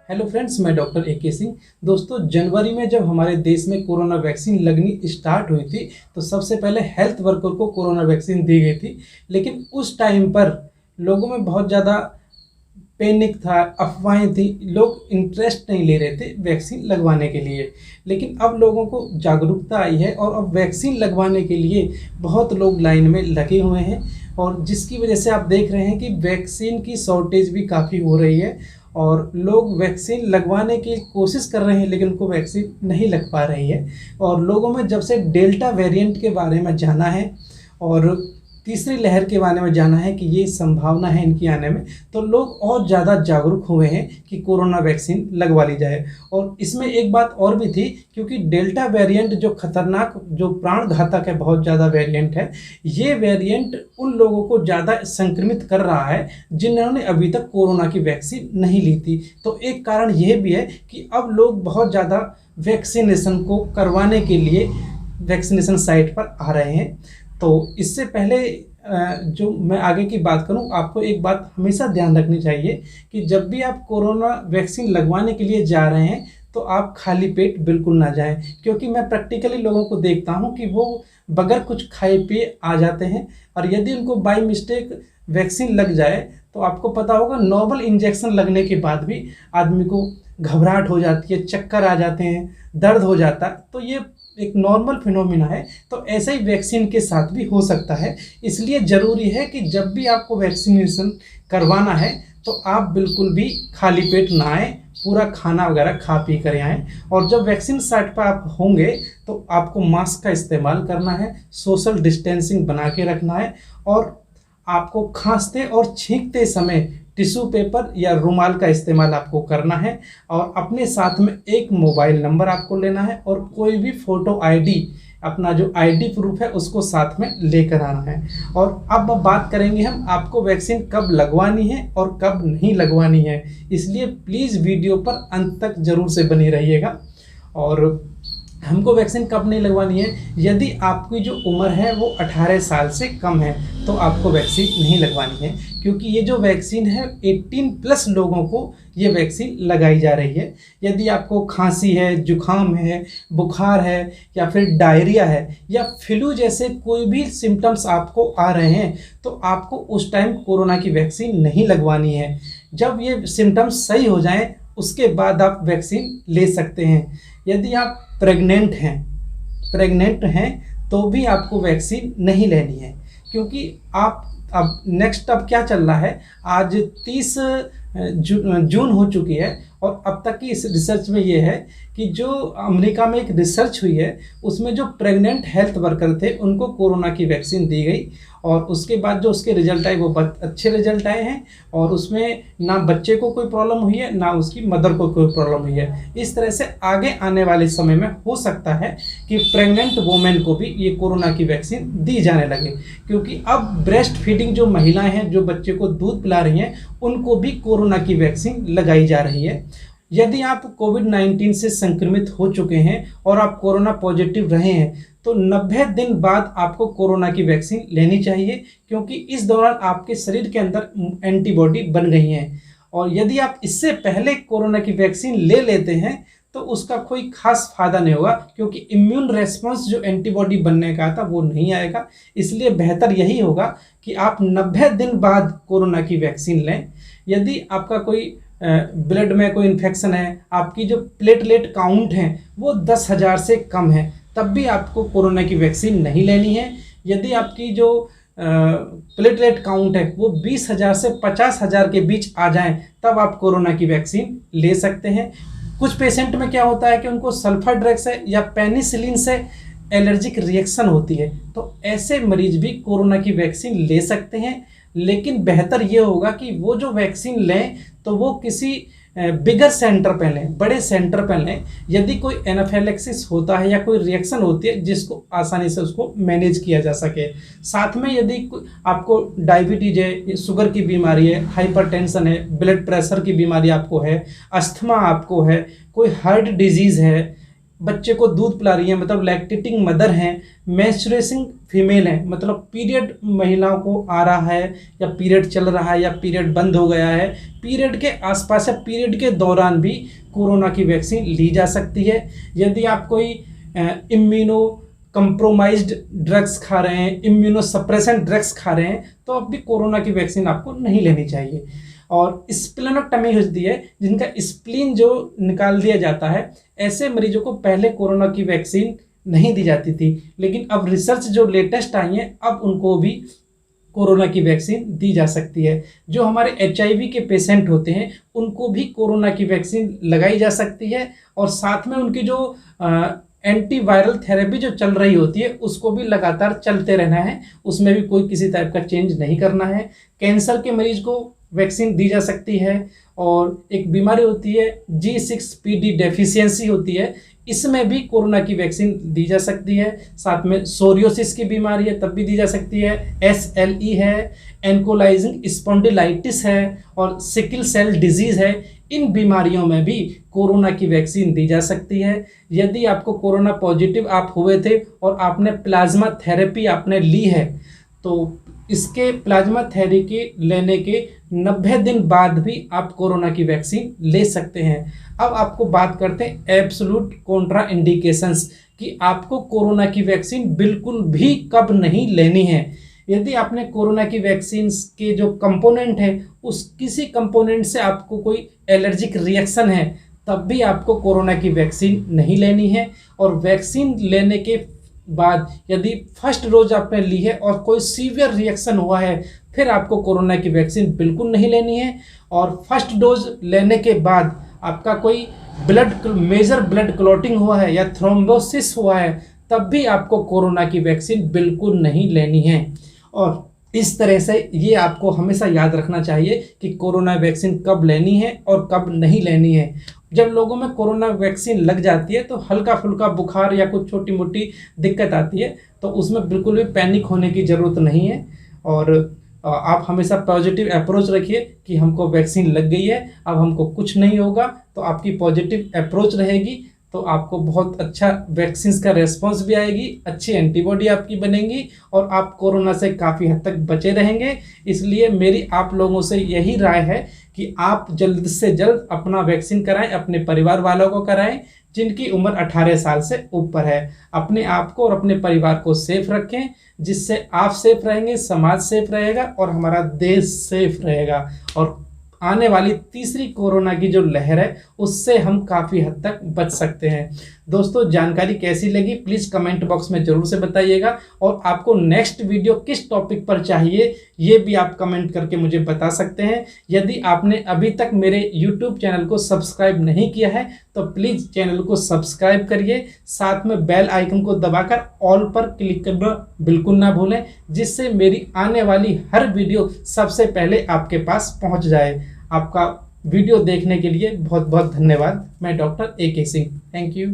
Hello friends, मैं doctor A के सिंह। दोस्तों, जनवरी में जब हमारे देश में कोरोना वैक्सीन लगनी स्टार्ट हुई थी तो सबसे पहले हेल्थ वर्कर को कोरोना वैक्सीन दी गई थी। लेकिन उस टाइम पर लोगों में बहुत ज़्यादा पैनिक था, अफवाहें थी, लोग इंटरेस्ट नहीं ले रहे थे वैक्सीन लगवाने के लिए। लेकिन अब लोगों को जागरूकता आई है और अब वैक्सीन लगवाने के लिए बहुत लोग लाइन में लगे हुए हैं, और जिसकी वजह से आप देख रहे हैं कि वैक्सीन की शॉर्टेज भी काफ़ी हो रही है और लोग वैक्सीन लगवाने की कोशिश कर रहे हैं लेकिन उनको वैक्सीन नहीं लग पा रही है। और लोगों में जब से डेल्टा वेरिएंट के बारे में जाना है और तीसरी लहर के बारे में जाना है कि ये संभावना है इनकी आने में, तो लोग और ज़्यादा जागरूक हुए हैं कि कोरोना वैक्सीन लगवा ली जाए। और इसमें एक बात और भी थी, क्योंकि डेल्टा वेरिएंट जो खतरनाक, जो प्राण घातक है, बहुत ज़्यादा वेरिएंट है, ये वेरिएंट उन लोगों को ज़्यादा संक्रमित कर रहा है जिन्होंने अभी तक कोरोना की वैक्सीन नहीं ली थी। तो एक कारण यह भी है कि अब लोग बहुत ज़्यादा वैक्सीनेशन को करवाने के लिए वैक्सीनेशन साइट पर आ रहे हैं। तो इससे पहले जो मैं आगे की बात करूं, आपको एक बात हमेशा ध्यान रखनी चाहिए कि जब भी आप कोरोना वैक्सीन लगवाने के लिए जा रहे हैं तो आप खाली पेट बिल्कुल ना जाएं, क्योंकि मैं प्रैक्टिकली लोगों को देखता हूं कि वो बगैर कुछ खाए पिए आ जाते हैं। और यदि उनको बाय मिस्टेक वैक्सीन लग जाए तो आपको पता होगा, नॉर्मल इंजेक्शन लगने के बाद भी आदमी को घबराहट हो जाती है, चक्कर आ जाते हैं, दर्द हो जाता है। तो ये एक नॉर्मल फिनोमिना है। तो ऐसा ही वैक्सीन के साथ भी हो सकता है। इसलिए ज़रूरी है कि जब भी आपको वैक्सीनेशन करवाना है तो आप बिल्कुल भी खाली पेट ना आएँ, पूरा खाना वगैरह खा पी कर आएँ। और जब वैक्सीन साइट पर आप होंगे तो आपको मास्क का इस्तेमाल करना है, सोशल डिस्टेंसिंग बना के रखना है, और आपको खांसते और छींकते समय टिश्यू पेपर या रुमाल का इस्तेमाल आपको करना है। और अपने साथ में एक मोबाइल नंबर आपको लेना है और कोई भी फ़ोटो आईडी, अपना जो आईडी प्रूफ है उसको साथ में लेकर आना है। और अब बात करेंगे हम आपको वैक्सीन कब लगवानी है और कब नहीं लगवानी है। इसलिए प्लीज़ वीडियो पर अंत तक ज़रूर से बनी रहिएगा। और हमको वैक्सीन कब नहीं लगवानी है, यदि आपकी जो उम्र है वो 18 साल से कम है तो आपको वैक्सीन नहीं लगवानी है, क्योंकि ये जो वैक्सीन है 18+ लोगों को ये वैक्सीन लगाई जा रही है। यदि आपको खांसी है, जुखाम है, बुखार है, या फिर डायरिया है, या फ्लू जैसे कोई भी सिम्टम्स आपको आ रहे हैं तो आपको उस टाइम कोरोना की वैक्सीन नहीं लगवानी है। जब ये सिम्टम्स सही हो जाएं उसके बाद आप वैक्सीन ले सकते हैं। यदि आप प्रेग्नेंट हैं तो भी आपको वैक्सीन नहीं लेनी है, क्योंकि आप अब नेक्स्ट अब क्या चल रहा है, आज 30 जून हो चुकी है और अब तक की इस रिसर्च में ये है कि जो अमेरिका में एक रिसर्च हुई है उसमें जो प्रेग्नेंट हेल्थ वर्कर थे उनको कोरोना की वैक्सीन दी गई, और उसके बाद जो उसके रिजल्ट आए वो बहुत अच्छे रिजल्ट आए हैं। और उसमें ना बच्चे को कोई प्रॉब्लम हुई है ना उसकी मदर को कोई प्रॉब्लम हुई है। इस तरह से आगे आने वाले समय में हो सकता है कि प्रेग्नेंट वोमेन को भी ये कोरोना की वैक्सीन दी जाने लगे, क्योंकि अब ब्रेस्ट फीडिंग जो महिलाएं हैं जो बच्चे को दूध पिला रही हैं उनको भी कोरोना की वैक्सीन लगाई जा रही है। यदि आप कोविड-19 से संक्रमित हो चुके हैं और आप कोरोना पॉजिटिव रहे हैं तो 90 दिन बाद आपको कोरोना की वैक्सीन लेनी चाहिए, क्योंकि इस दौरान आपके शरीर के अंदर एंटीबॉडी बन गई हैं। और यदि आप इससे पहले कोरोना की वैक्सीन ले लेते हैं तो उसका कोई खास फायदा नहीं होगा, क्योंकि इम्यून रेस्पॉन्स जो एंटीबॉडी बनने का था वो नहीं आएगा। इसलिए बेहतर यही होगा कि आप 90 दिन बाद कोरोना की वैक्सीन लें। यदि आपका कोई ब्लड में कोई इन्फेक्शन है, आपकी जो प्लेटलेट काउंट है वो 10,000 से कम है, तब भी आपको कोरोना की वैक्सीन नहीं लेनी है। यदि आपकी जो प्लेटलेट काउंट है वो 20,000 से 50,000 के बीच आ जाए तब आप कोरोना की वैक्सीन ले सकते हैं। कुछ पेशेंट में क्या होता है कि उनको सल्फर ड्रग से या पेनिसिलिन से एलर्जिक रिएक्शन होती है, तो ऐसे मरीज भी कोरोना की वैक्सीन ले सकते हैं। लेकिन बेहतर ये होगा कि वो जो वैक्सीन लें तो वो किसी बिगर सेंटर पे लें, बड़े सेंटर पे लें। यदि कोई एनाफिलैक्सिस होता है या कोई रिएक्शन होती है जिसको आसानी से उसको मैनेज किया जा सके। साथ में यदि आपको डायबिटीज है, शुगर की बीमारी है, हाइपरटेंशन है, ब्लड प्रेशर की बीमारी आपको है, अस्थमा आपको है, कोई हार्ट डिजीज़ है, बच्चे को दूध पिला रही हैं, मतलब लैक्टेटिंग मदर हैं, मेंस्ट्रुएशन फीमेल हैं, मतलब पीरियड महिलाओं को आ रहा है या पीरियड चल रहा है या पीरियड बंद हो गया है, पीरियड के आसपास या पीरियड के दौरान भी कोरोना की वैक्सीन ली जा सकती है। यदि आप कोई इम्यूनो कंप्रोमाइज्ड ड्रग्स खा रहे हैं, इम्यूनो सप्रेसेंट ड्रग्स खा रहे हैं, तो अब भी कोरोना की वैक्सीन आपको नहीं लेनी चाहिए। और स्प्लेनोटमी होती है, जिनका स्प्लीन जो निकाल दिया जाता है, ऐसे मरीजों को पहले कोरोना की वैक्सीन नहीं दी जाती थी, लेकिन अब रिसर्च जो लेटेस्ट आई है, अब उनको भी कोरोना की वैक्सीन दी जा सकती है। जो हमारे HIV के पेशेंट होते हैं, उनको भी कोरोना की वैक्सीन लगाई जा सकती है, और साथ में उनकी जो एंटीवायरल थेरेपी जो चल रही होती है, उसको भी लगातार चलते रहना है, उसमें भी कोई किसी टाइप का चेंज नहीं करना है। कैंसर के मरीज को वैक्सीन दी जा सकती है, और एक बीमारी होती है G6PD डेफिशिएंसी होती है, इसमें भी कोरोना की वैक्सीन दी जा सकती है। साथ में सोरियोसिस की बीमारी है, तब भी दी जा सकती है। SLE है, एंकोलाइजिंग स्पॉन्डिलाइटिस है, और सिकल सेल डिजीज है, इन बीमारियों में भी कोरोना की वैक्सीन दी जा सकती है। यदि आपको कोरोना पॉजिटिव आप हुए थे और आपने प्लाज्मा थेरेपी आपने ली है, तो इसके प्लाज्मा थेरेपी लेने के 90 दिन बाद भी आप कोरोना की वैक्सीन ले सकते हैं। अब आपको बात करते हैं एब्सोल्यूट कॉन्ट्रा इंडिकेशंस, कि आपको कोरोना की वैक्सीन बिल्कुल भी कब नहीं लेनी है। यदि आपने कोरोना की वैक्सीन के जो कंपोनेंट है, उस किसी कंपोनेंट से आपको कोई एलर्जिक रिएक्शन है, तब भी आपको कोरोना की वैक्सीन नहीं लेनी है। और वैक्सीन लेने के बाद यदि फर्स्ट डोज आपने ली है और कोई सीवियर रिएक्शन हुआ है, फिर आपको कोरोना की वैक्सीन बिल्कुल नहीं लेनी है। और फर्स्ट डोज लेने के बाद आपका कोई मेजर ब्लड क्लॉटिंग हुआ है या थ्रोम्बोसिस हुआ है, तब भी आपको कोरोना की वैक्सीन बिल्कुल नहीं लेनी है। और इस तरह से ये आपको हमेशा याद रखना चाहिए कि कोरोना वैक्सीन कब लेनी है और कब नहीं लेनी है। जब लोगों में कोरोना वैक्सीन लग जाती है तो हल्का फुल्का बुखार या कुछ छोटी मोटी दिक्कत आती है, तो उसमें बिल्कुल भी पैनिक होने की ज़रूरत नहीं है। और आप हमेशा पॉजिटिव अप्रोच रखिए कि हमको वैक्सीन लग गई है, अब हमको कुछ नहीं होगा, तो आपकी पॉजिटिव अप्रोच रहेगी, तो आपको बहुत अच्छा वैक्सीन का रेस्पॉन्स भी आएगी, अच्छी एंटीबॉडी आपकी बनेंगी, और आप कोरोना से काफ़ी हद तक बचे रहेंगे। इसलिए मेरी आप लोगों से यही राय है कि आप जल्द से जल्द अपना वैक्सीन कराएं, अपने परिवार वालों को कराएं जिनकी उम्र 18 साल से ऊपर है। अपने आप को और अपने परिवार को सेफ रखें, जिससे आप सेफ रहेंगे, समाज सेफ रहेगा और हमारा देश सेफ रहेगा। और आने वाली तीसरी कोरोना की जो लहर है, उससे हम काफ़ी हद तक बच सकते हैं। दोस्तों, जानकारी कैसी लगी प्लीज़ कमेंट बॉक्स में ज़रूर से बताइएगा, और आपको नेक्स्ट वीडियो किस टॉपिक पर चाहिए ये भी आप कमेंट करके मुझे बता सकते हैं। यदि आपने अभी तक मेरे YouTube चैनल को सब्सक्राइब नहीं किया है तो प्लीज़ चैनल को सब्सक्राइब करिए, साथ में बेल आइकन को दबाकर ऑल पर क्लिक करना बिल्कुल ना भूलें, जिससे मेरी आने वाली हर वीडियो सबसे पहले आपके पास पहुँच जाए। आपका वीडियो देखने के लिए बहुत बहुत धन्यवाद। मैं doctor AK Singh, thank you.